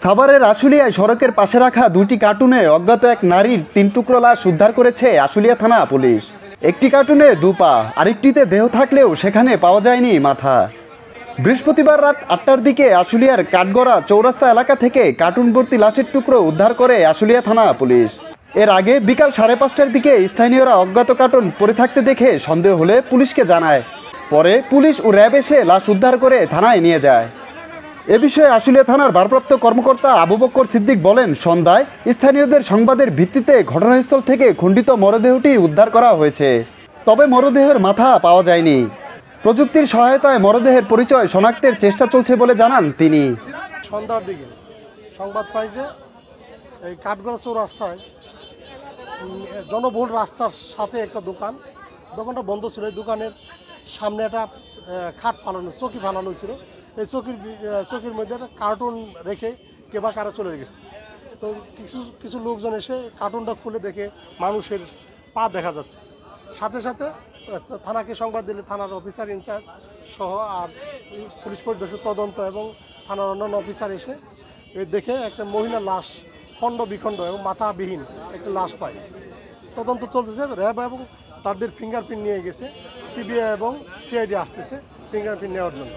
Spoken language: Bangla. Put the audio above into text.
সাভারের আশুলিয়ায় সড়কের পাশে রাখা দুটি কার্টুনে অজ্ঞাত এক নারীর 3 টুকরো লাশ উদ্ধার করেছে আশুলিয়া থানা পুলিশ। একটি কার্টুনে 2 পা, আরেকটিতে দেহ থাকলেও সেখানে পাওয়া যায়নি মাথা। বৃহস্পতিবার রাত 8টার দিকে আশুলিয়ার কাঠগড়া চৌরাস্তা এলাকা থেকে কার্টুন ভর্তি লাশের টুকরো উদ্ধার করে আশুলিয়া থানা পুলিশ। এর আগে বিকাল 5:30টার দিকে স্থানীয়রা অজ্ঞাত কার্টুন পড়ে থাকতে দেখে সন্দেহ হলে পুলিশকে জানায়। পরে পুলিশ ও র্যাব এসে লাশ উদ্ধার করে থানায় নিয়ে যায়। এ বিষয়ে আশুলিয়া থানার ভারপ্রাপ্ত কর্মকর্তা আবু বক্কর সিদ্দিক বলেন, সন্ধ্যায় স্থানীয়দের সংবাদের ভিত্তিতে ঘটনাস্থল থেকে খণ্ডিত মরদেহটি উদ্ধার করা হয়েছে। তবে মরদেহের মাথা পাওয়া যায়নি। প্রযুক্তির সহায়তায় মরদেহের পরিচয় শনাক্তের চেষ্টা চলছে বলে জানান তিনি। সন্ধ্যার দিকে সংবাদ পাই যে এই কাঠগড়া চৌরাস্তায় জনবহুল রাস্তার সাথে একটা দোকানটা বন্ধ ছিল। এই দোকানের সামনে একটা খাট ফালানো, চৌকি ফালানো ছিল। এই চৌকির মধ্যে একটা কার্টুন রেখে কেবা কারা চলে গেছে। তো কিছু লোকজন এসে কার্টুনটা খুলে দেখে মানুষের পা দেখা যাচ্ছে। সাথে সাথে থানাকে সংবাদ দিলে থানার অফিসার ইনচার্জ সহ আর পুলিশ পরিদর্শক তদন্ত এবং থানার অন্যান্য অফিসার এসে দেখে একটা মহিলার লাশ খণ্ড বিখণ্ড এবং মাথাবিহীন একটা লাশ পায়। তদন্ত চলতেছে। র্যাব এবং তাদের ফিঙ্গারপ্রিন্ট নিয়ে গেছে। পিবিআই এবং সিআইডি আসতেছে ফিঙ্গারপ্রিন্ট নেওয়ার জন্য।